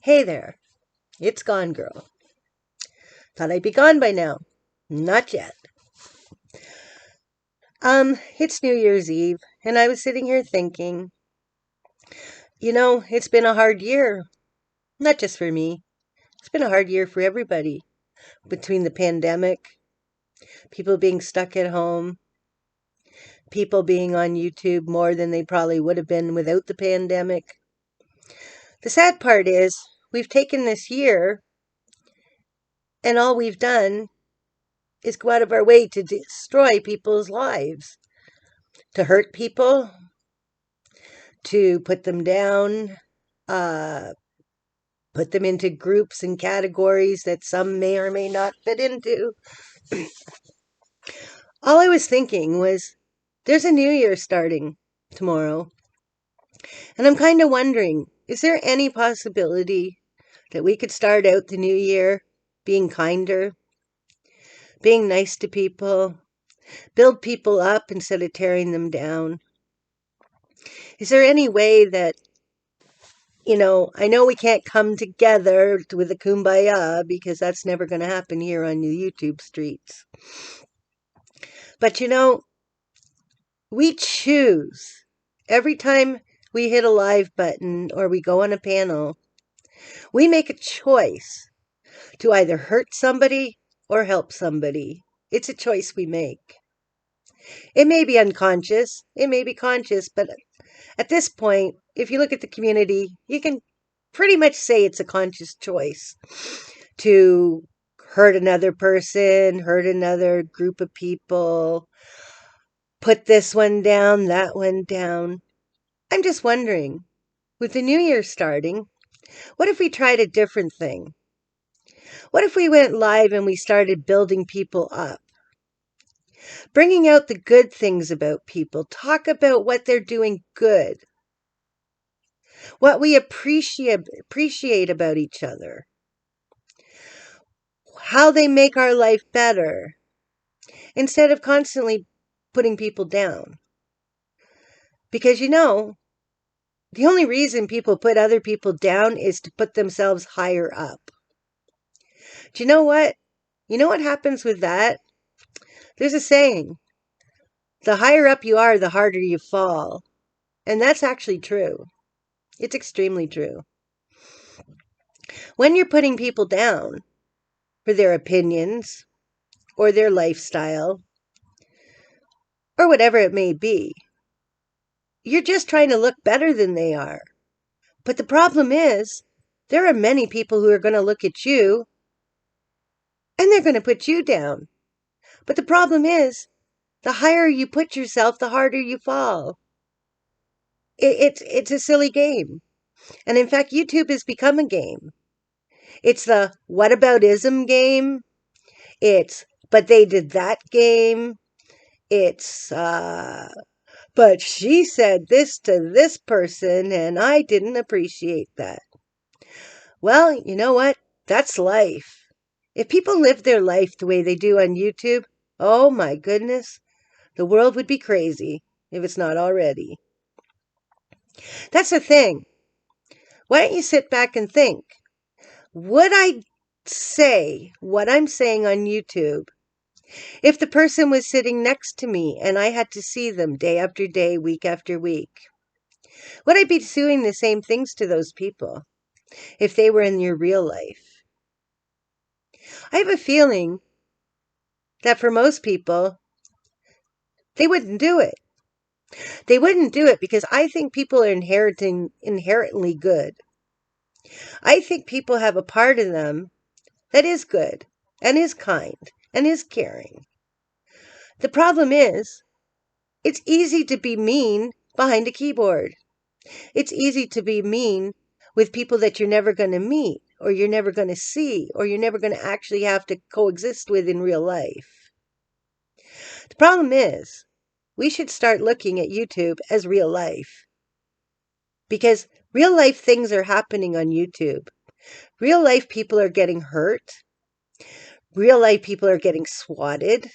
Hey there, it's Gonegirl. Thought I'd be gone by now. Not yet. It's New Year's Eve, and I was sitting here thinking, it's been a hard year. Not just for me. It's been a hard year for everybody. Between the pandemic, people being stuck at home, people being on YouTube more than they probably would have been without the pandemic. The sad part is, we've taken this year, and all we've done is go out of our way to destroy people's lives, to hurt people, to put them down, uh, put them into groups and categories that some may or may not fit into. All I was thinking was, there's a new year starting tomorrow, and I'm kind of wondering, is there any possibility that we could start out the new year being kinder, being nice to people, build people up instead of tearing them down? Is there any way that I know we can't come together with a kumbaya because that's never going to happen here on the YouTube streets. But we choose every time we hit a live button or we go on a panel, we make a choice to either hurt somebody or help somebody. It's a choice we make. It may be unconscious, it may be conscious, but at this point, if you look at the community, you can pretty much say it's a conscious choice to hurt another person, hurt another group of people, put this one down, that one down. I'm just wondering, with the new year starting, what if we tried a different thing? What if we went live and we started building people up? Bringing out the good things about people. Talk about what they're doing good. What we appreciate about each other. How they make our life better. Instead of constantly putting people down. Because the only reason people put other people down is to put themselves higher up. Do you know what? You know what happens with that? There's a saying, the higher up you are, the harder you fall. And that's actually true. It's extremely true. When you're putting people down for their opinions or their lifestyle or whatever it may be, you're just trying to look better than they are. But the problem is, there are many people who are going to look at you and they're going to put you down. But the problem is, the higher you put yourself, the harder you fall. It's a silly game. And in fact, YouTube has become a game. It's the whataboutism game. It's but they did that game. It's but she said this to this person and I didn't appreciate that. Well, you know what? That's life. If people lived their life the way they do on YouTube, oh my goodness, the world would be crazy if it's not already. That's the thing. Why don't you sit back and think? Would I say what I'm saying on YouTube if the person was sitting next to me and I had to see them day after day, week after week? Would I be doing the same things to those people if they were in your real life? I have a feeling that for most people, they wouldn't do it. They wouldn't do it because I think people are inherently good. I think people have a part of them that is good and is kind and is caring. The problem is, it's easy to be mean behind a keyboard. It's easy to be mean with people that you're never going to meet or you're never going to see or you're never going to actually have to coexist with in real life. The problem is, we should start looking at YouTube as real life. Because real life things are happening on YouTube. Real life people are getting hurt. Real life people are getting swatted.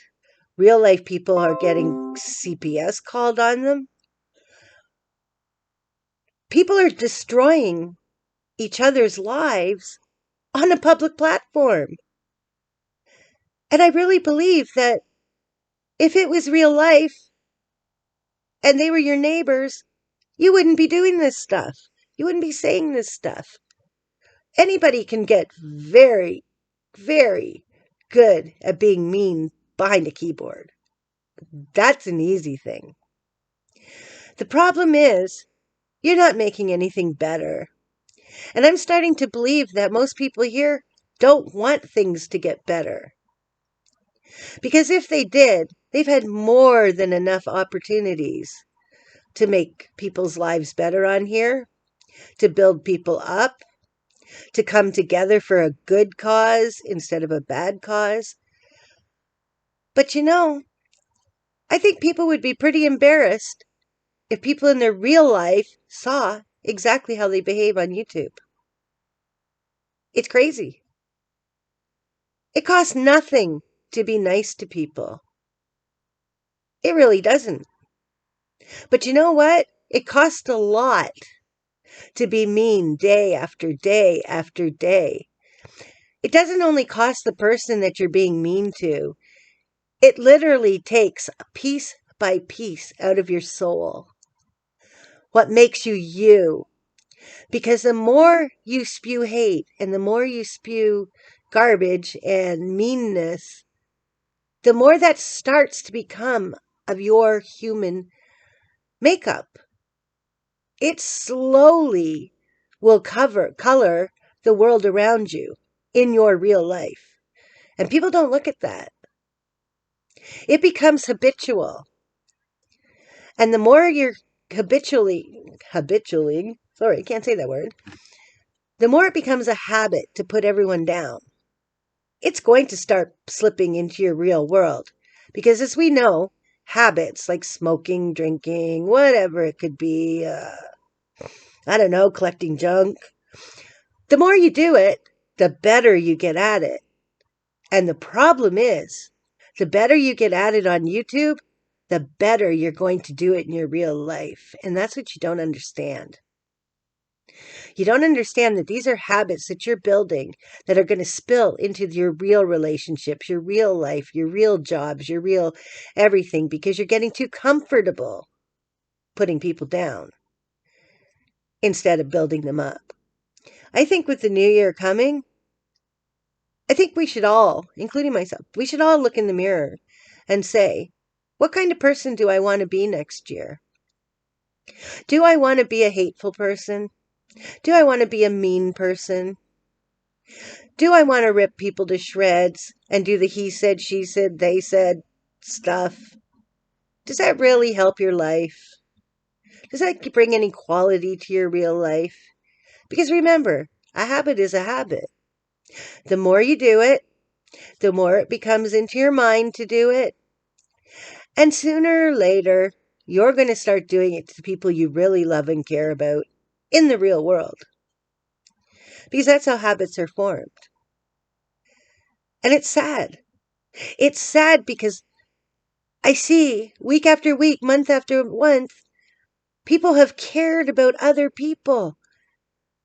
Real life people are getting CPS called on them. People are destroying each other's lives on a public platform. And I really believe that if it was real life and they were your neighbors, you wouldn't be doing this stuff. You wouldn't be saying this stuff. Anybody can get very, very good at being mean behind a keyboard. That's an easy thing. The problem is, you're not making anything better. And I'm starting to believe that most people here don't want things to get better. Because if they did, they've had more than enough opportunities to make people's lives better on here, to build people up, to come together for a good cause instead of a bad cause. But I think people would be pretty embarrassed if people in their real life saw exactly how they behave on YouTube. It's crazy. It costs nothing to be nice to people. It really doesn't. But you know what? It costs a lot to be mean day after day after day. It doesn't only cost the person that you're being mean to, it literally takes piece by piece out of your soul. What makes you you? Because the more you spew hate and the more you spew garbage and meanness, the more that starts to become of your human makeup. It slowly will color the world around you in your real life. And people don't look at that. It becomes habitual. And the more you're habitually, sorry, I can't say that word, the more it becomes a habit to put everyone down. It's going to start slipping into your real world. Because as we know, habits like smoking, drinking, whatever it could be, I don't know, collecting junk. The more you do it, the better you get at it. And the problem is, the better you get at it on YouTube, the better you're going to do it in your real life. And that's what you don't understand. You don't understand that these are habits that you're building that are going to spill into your real relationships, your real life, your real jobs, your real everything, because you're getting too comfortable putting people down instead of building them up. I think with the new year coming, I think we should all, including myself, we should all look in the mirror and say, what kind of person do I want to be next year? Do I want to be a hateful person? Do I want to be a mean person? Do I want to rip people to shreds and do the he said, she said, they said stuff? Does that really help your life? Does that bring any quality to your real life? Because remember, a habit is a habit. The more you do it, the more it becomes into your mind to do it. And sooner or later, you're going to start doing it to the people you really love and care about in the real world. Because that's how habits are formed. And it's sad. It's sad because I see week after week, month after month, people have cared about other people.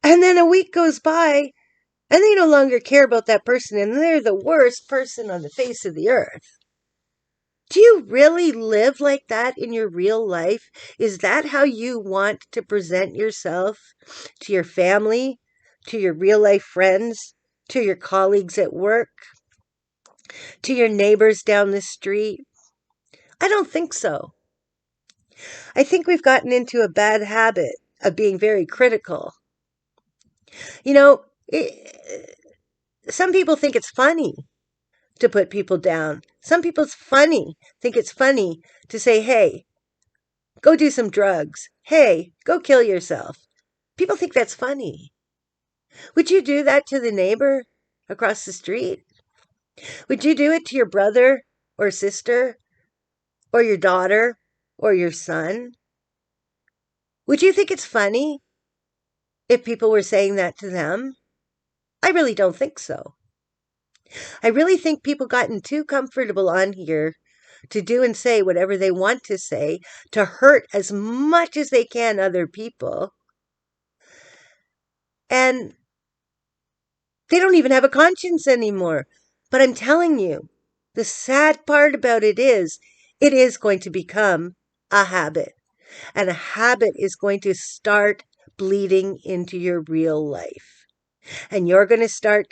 And then a week goes by and they no longer care about that person and they're the worst person on the face of the earth. Do you really live like that in your real life? Is that how you want to present yourself to your family, to your real life friends, to your colleagues at work, to your neighbors down the street? I don't think so. I think we've gotten into a bad habit of being very critical. You know, some people think it's funny to put people down. Some people think it's funny to say, hey, go do some drugs. Hey, go kill yourself. People think that's funny. Would you do that to the neighbor across the street? Would you do it to your brother or sister or your daughter or your son? Would you think it's funny if people were saying that to them? I really don't think so. I really think people gotten too comfortable on here to do and say whatever they want to say, to hurt as much as they can other people. And they don't even have a conscience anymore. But I'm telling you, the sad part about it is going to become a habit. And a habit is going to start bleeding into your real life. And you're going to start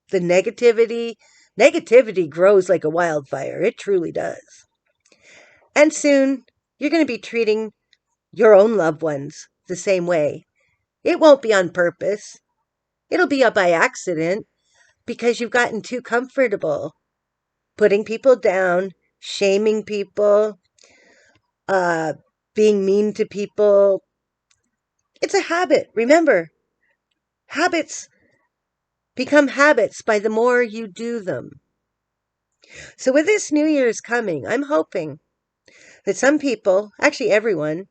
the negativity. Negativity grows like a wildfire. It truly does. And soon you're going to be treating your own loved ones the same way. It won't be on purpose. It'll be by accident because you've gotten too comfortable putting people down, shaming people, uh, being mean to people. It's a habit. Remember, habits become habits by the more you do them. So with this New Year's coming, I'm hoping that some people, actually everyone,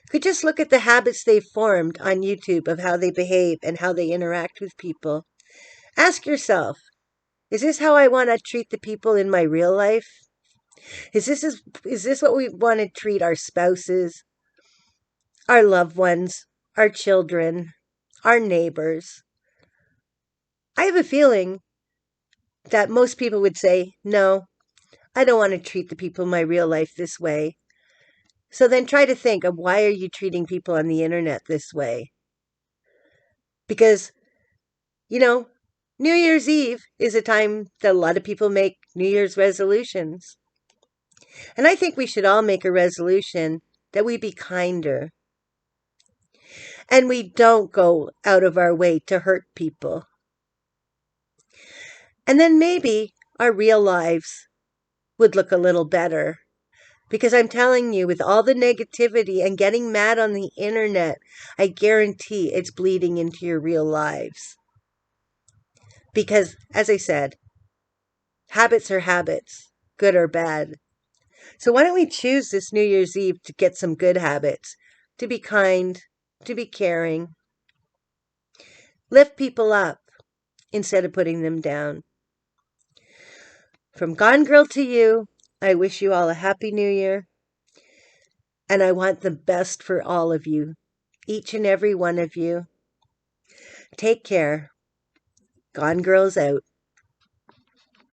could just look at the habits they've formed on YouTube of how they behave and how they interact with people. Ask yourself, is this how I want to treat the people in my real life? Is this what we want to treat our spouses, our loved ones, our children, our neighbors? I have a feeling that most people would say, no, I don't want to treat the people in my real life this way. So then try to think of, why are you treating people on the internet this way? Because, you know, New Year's Eve is a time that a lot of people make New Year's resolutions. And I think we should all make a resolution that we be kinder and we don't go out of our way to hurt people. And then maybe our real lives would look a little better. Because I'm telling you, with all the negativity and getting mad on the internet, I guarantee it's bleeding into your real lives. Because, as I said, habits are habits, good or bad. So why don't we choose this New Year's Eve to get some good habits, to be kind, to be caring, lift people up instead of putting them down. From Gonegirl to you, I wish you all a happy New Year, and I want the best for all of you, each and every one of you. Take care. Gonegirl's out.